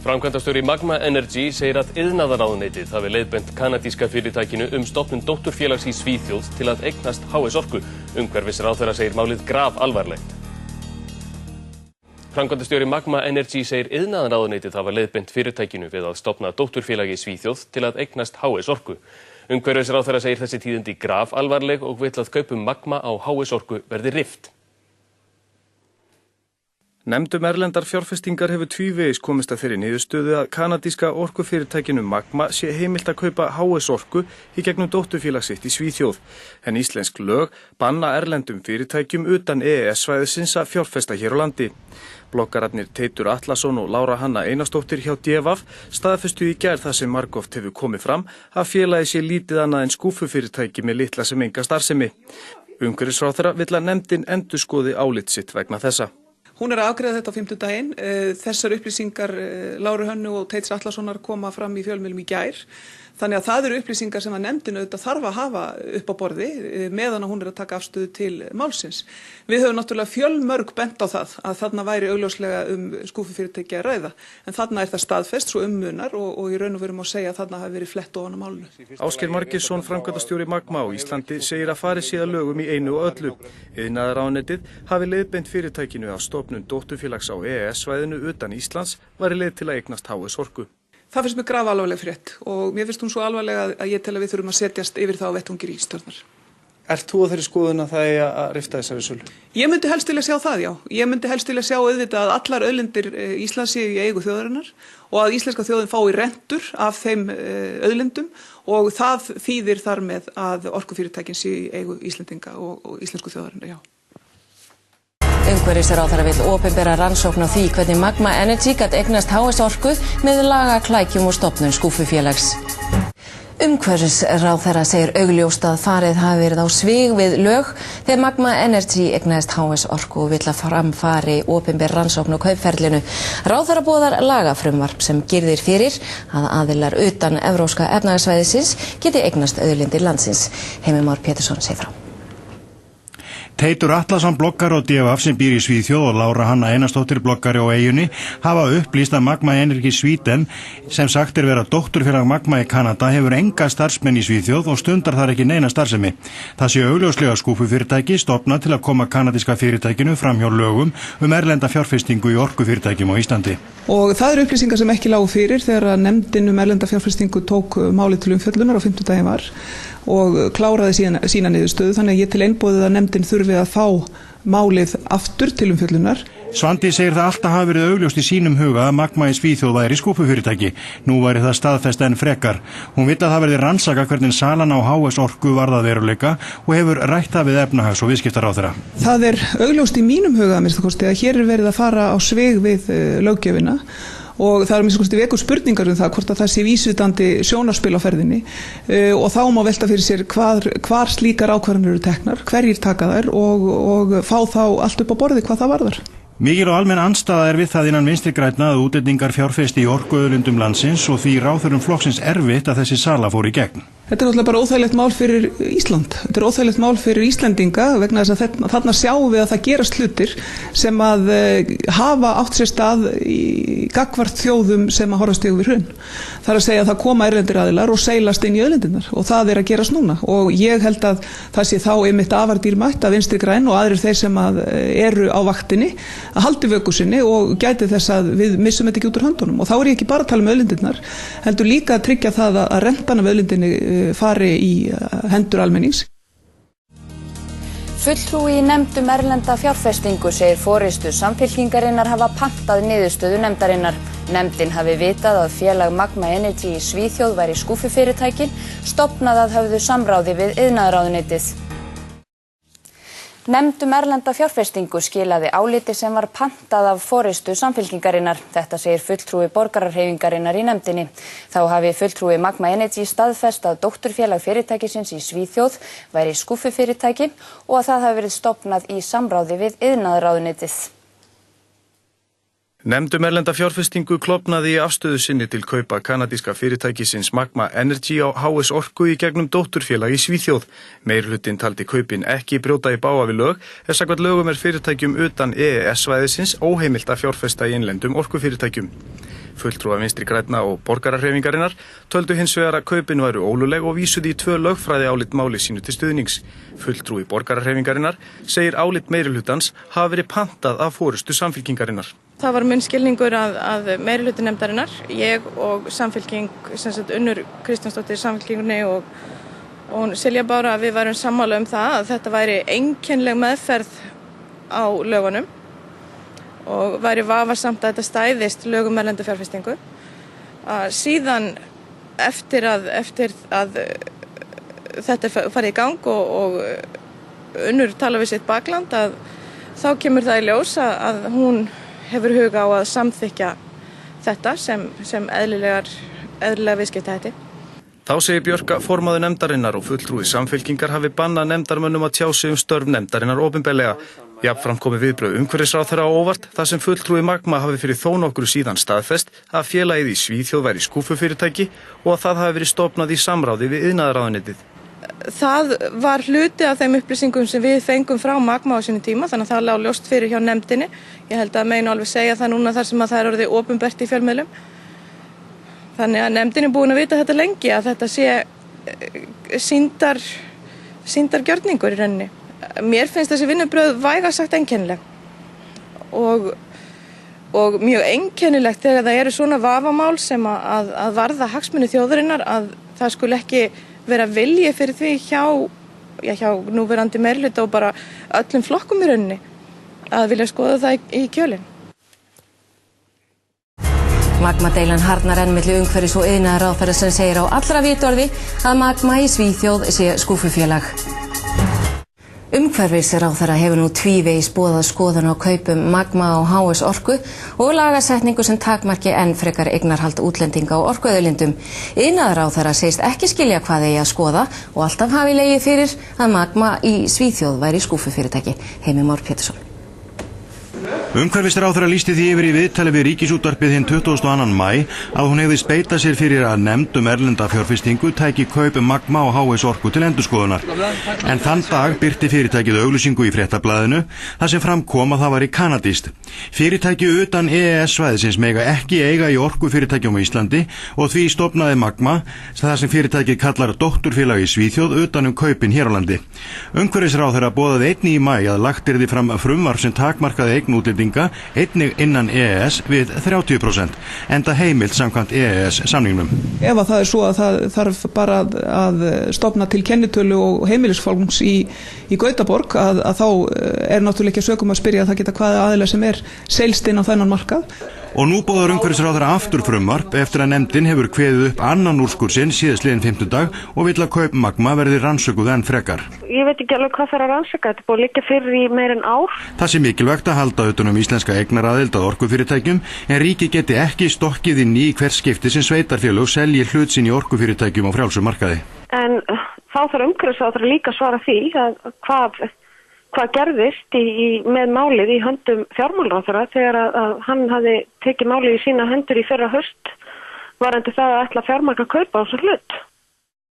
Framkvæmdastjóri Magma Energy segir að iðnaðarráðuneytið hafi leiðbent kanadíska fyrirtækinu stofnun dótturfélags í Svíþjóð til að eignast HS Orku. Umhverfisráðherra segir málið grafalvarlegt. Framkvæmdastjóri Magma Energy segir iðnaðarráðuneytið hafa leiðbent fyrirtækinu við að stofna dótturfélagi í Svíþjóð til að eignast HS Orku. Umhverfisráðherra segir þessi tíðindi grafalvarleg og vill að kaupum Magma á HS Orku verði rift. Nefnd erlendar fjárfestingar hefur tvívegis komist að þeirri niðurstöðu að kanadíska orkufyrirtækinu Magma sé heimilt að kaupa HS Orku í gegnum dótturfélag sitt í Svíþjóð. En íslensk lög banna erlendum fyrirtækjum utan EES-svæðisins að fjárfesta hér á landi. Bloggararnir Teitur Atlason og Lára Hanna Einarsdóttir hjá DFF staðfestu í gær það sem margoft hefur komið fram að félagið sé lítið annað en skúffufyrirtæki með litla sem enga starfsemi. Umhverfisráðherra vill að nefndin endurskoði álit sitt vegna þessa. Hún að afgreiða þetta á 50. Þessar upplýsingar Láru Hönnu og Teits Atlasonar koma fram í fjölmiðlum í gær. Þannig að það eru upplýsingar sem að nefndin auðvitað þarf að hafa upp á borði meðan að hún að taka afstöðu til málsins. Við höfum náttúrulega fjölmörg bent á það að þarna væri augljóslega skúffufyrirtæki að ræða. En þarna er það staðfest svo munar og í raun og veru má segja að þarna hafi verið flett ofan á málinu. Ásgeir Margeirsson, framkvæmdastjóri Magma á Íslandi, segir að farið sé að lögum í einu og öllu. Iðnaðarráðuneytið hafi leiðbeint fyrirtækinu að stofnun dótturfélags á EES-svæðinu utan Íslands væri leið til að eignast HS Orku. Það finnst mér grafalvarleg frétt og mér finnst hún svo alvarlega að ég tel að við þurfum að setjast yfir það á vettvangi ríkisstjórnar. Ert þú á þeirri skoðun að það eigi að rifta þessari sölu? Ég myndi helst vilja sjá það, já. Ég myndi helst vilja sjá auðvitað að allar auðlindir Íslands séu í eigu þjóðarinnar og að íslenska þjóðin fái rentur af þeim auðlindum og það þýðir þar með að orkufyrirtækin séu í eigu Íslendinga og íslensku þjóðarinnar, já. Umhverfisráðherra vill opinbera rannsókn á því hvernig Magma Energy gat eignast HS Orku með lagaklækjum og stofnun skúffufélags. Umhverfisráðherra segir augljóst að farið hafi verið á svig við lög þegar Magma Energy eignast HS Orku og vill að framfari opinber rannsókn á kaupferlinu. Ráðherra boðar lagafrumvarp sem girðir fyrir að aðilar utan evrópska efnahagssvæðisins geti eignast auðlindir landsins. Heimir Már Pétursson segir frá. Teitur Atlason, bloggari á DFF sem býr í Svíþjóð og Lára Hanna Einarsdóttir, bloggari á eyjunni, hafa upplýst að Magma Energy Sweden, sem sagt vera dótturfélag Magma í Kanada, hefur enga starfsmenn í Svíþjóð og stundar þar ekki neina starfsemi. Það sé augljóslega skúffufyrirtæki stofnað til að koma kanadíska fyrirtækinu fram hjá lögum erlenda fjárfestingu í orkufyrirtækjum á Íslandi. Og það eru upplýsingar sem ekki lágu fyrir þegar nefndin erlenda fjárfestingu tók málið til umfjöllunar á 50. var og kláraði sína niðurstöðu, þannig að ég til einboðið að nefndin þurfi að fá málið aftur til umfjöllunar. Svandi segir það alltaf hafi verið augljóst í sínum huga að Magma í Svíþjóð væri skúffufyrirtæki. Nú væri það staðfest enn frekar. Hún vill að það verði rannsaka hvernig salan á HS Orku varð að veruleika og hefur rætt það við efnahags- og viðskiptaráðherra. Það er augljóst í mínum huga að hér er verið að fara á svig við löggjöfina. Og það minnst kosti vekur spurningar það hvort að það sé vísvitandi sjónarspil á ferðinni og þá má velta fyrir sér hvar slíkar ákvarðanir eru teknar, hverjir taka þær og fá þá allt upp á borði hvað það varðar. Mikil og almenn andstaða við það innan Vinstri grænna að útlendingar fjárfesti í orkuauðlindum landsins og því ráðherrum flokksins erfitt að þessi sala fór í gegn. Þetta er náttúrulega bara óþægilegt mál fyrir Ísland. Þetta er óþægilegt mál fyrir Íslendinga vegna þess að þarna sjáum við að það gerast hlutir sem að hafa átt sér stað í gagnvart þjóðum sem að horfast í augu við hrun. Það er að segja að það koma erlendir aðilar og seilast inn í auðlindirnar og það er að gerast núna og ég held að það sé þá einmitt afar dýrmætt að Vinstri græn og aðrir þeir sem að eru á vaktinni að haldi vöku sinni og gæti þess að við missum þetta ekki út úr höndunum og þá er ég ekki bara að tala um auðlindirnar heldur líka að tryggja það að rentan af auðlindinni fari í hendur almennings. Fulltrúi í nefnd erlenda fjárfestingu segir forystu Samfylkingarinnar hafa pantað niðurstöðu nefndarinnar. Nefndin hafi vitað að félag Magma Energy í Svíþjóð væri skúffufyrirtæki, stofnað að höfðu samráði við iðnaðarráðuneytið. Nefnd erlenda fjárfestingu skilaði áliti sem var pantað af forystu Samfylkingarinnar. Þetta segir fulltrúi borgararhreyfingarinnar í nefndinni. Þá hafi fulltrúi Magma Energy staðfest að dótturfélag fyrirtækisins í Svíþjóð væri skúffufyrirtæki og að það hafi verið stofnað í samráði við iðnaðarráðuneytið. Nefnd erlenda fjárfestingu klofnaði í afstöðu sinni til kaupa kanadíska fyrirtækisins Magma Energy á HS Orku í gegnum dótturfélag í Svíþjóð. Meirihlutin taldi kaupin ekki brjóta í bága við lög, samkvæmt lögum fyrirtækjum utan EES-svæðisins óheimilt að fjárfesta í innlendum orkufyrirtækjum. Fulltrúar Vinstri grænna og borgarahreyfingarinnar töldu hins vegar að kaupin væru ólögleg og vísuðu í 2 lögfræði álit máli sínu til stuðnings. Fulltrúi borgarahreyfingarinnar segir álit meirihlutans hafa verið pantað af forystu Samfylkingarinnar. Það var minn skilningur að meirihluti nefndarinnar, ég og Samfylking, Unnur Kristjánsdóttir Samfylkingunni og Silja Bára, við værum sammála það að þetta væri einkennileg meðferð á lögunum og væri vafasamt að þetta stæðist lögum erlendu fjárfestingu. Síðan eftir að þetta farið í gang og Unnur tala við sitt bakland að þá kemur það í ljós að hún hefur huga á að samþykkja þetta sem eðlilega viðskiptahætti. Þá segir Björk að formaður nefndarinnar og fulltrúi Samfylkingar hafi bannað nefndarmönnum að tjá sig störf nefndarinnar opinberlega. Jafnframt komi viðbrögð umhverfisráðherra á óvart þar sem fulltrúi Magma hafi fyrir þó nokkru síðan staðfest að félagið í Svíþjóð væri skúffufyrirtæki og að það hafi verið stofnað í samráði við iðnaðarráðuneytið. Það var hluti af þeim upplýsingum sem við fengum frá Magma á sínum tíma, þannig að það lá ljóst fyrir hjá nefndinni. Ég held að meginu alveg segja það núna þar sem að það er orðið opinbert í fjölmiðlum. Þannig að nefndin er búin að vita þetta lengi að þetta sé sýndargjörningur í rauninni. Mér finnst þessi vinnubrögð vægast sagt einkennileg og mjög einkennilegt þegar það eru svona vafamál sem að varða hagsmuni þjóðarinnar að það skuli ekki vera vilji fyrir því hjá núverandi meirihluta og bara öllum flokkum í rauninni að vilja skoða það í kjölinn. Magma-deilan harðnar enn milli umhverfis- og iðnaðarráðherra sem segir á allra vitorði að Magma í Svíþjóð sé skúffufélag. Umhverfisráðherra hefur nú tvívegis boðað skoðun á kaupum Magma á HS Orku og lagasetningu sem takmarki enn frekar eignarhald útlendinga á orkuauðlindum. Iðnaðarráðherra segist ekki skilja hvað eigi að skoða og alltaf hafi legið fyrir að Magma í Svíþjóð væri skúffufyrirtæki. Heimir Már Pétursson. Umhverfisráðherra lýsti því yfir í viðtali við Ríkisútvarpið hinn 22. maí að hún hefði beita sér fyrir að nefnd erlenda fjárfestingu tæki kaup Magma og HS Orku til endurskoðunar. En þann dag birti fyrirtækið auglýsingu í Fréttablaðinu þar sem fram kom að það var kanadískt. Fyrirtæki utan EES-svæðisins mega ekki eiga í orkufyrirtækjum á Íslandi og því stofnaði Magma þar sem fyrirtækið kallar dótturfélag í Svíþjóð utan kaupin hér á landi. Umhverfisráðherra boðaði einnig í maí að lagt yrði fram frumvarp sem takmarkaði eign útlendinga einnig innan EES við 30%, enda heimilt samkvæmt EES-samningnum. Ef að það er svo að það þarf bara að stofna til kennitölu og heimilisfólks í Gautaborg að þá er náttúrulega ekki að sökum að spyrja að það geta hvaða aðila sem er selst inn á þennan markað. Og nú boðar umhverfisráðherra aftur frumvarp eftir að nefndin hefur kveðið upp annan úrskurð sinn síðastliðinn 50 og vill að kaup Magma verði rannsökuð enn frekar. Ég veit ekki alveg hvað þarf að rannsaka, þetta er búið að liggja fyrir í meir en ár. Það sé mikilvægt að halda utan íslenska eignaraðild að orkufyrirtækjum en ríki geti ekki stokkið inn í hvert skipti sem sveitarfélög selji hlut sín í orkufyrirtækjum á frjálsum markaði. En þá þarf umhverfisráðherra líka að svara því að hvað gerðist með málið í höndum fjármálaráðherra þegar að hann hafði tekið málið í sína hendur í fyrra haust varðandi það að ætla að fjármagna kaupa á þessu hlut.